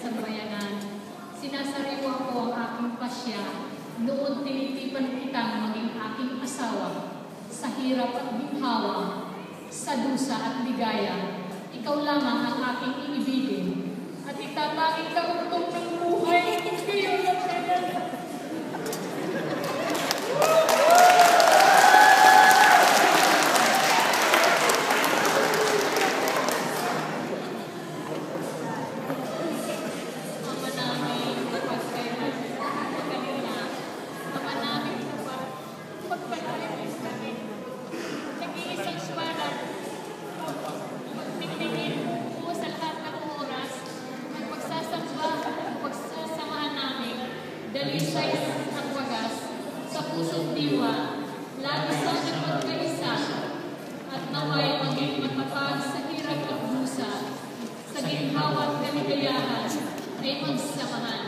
sambayanan. Sinasariwa ko ang aking pasya, noon tinitipan kitang maging aking asawa, sa hirap at ginhawa, sa dusa at ligaya. Ikaw lamang ang aking iibigin, at itatanging kaugtong ng buhay, ngayon at kailan. Dalisay at wagas, sa pusong diwa, lagi sa nagpagkaisa, at naway maging matatag sa hirap at busa, sa ginhawa at kaligayahan ay magsamahan.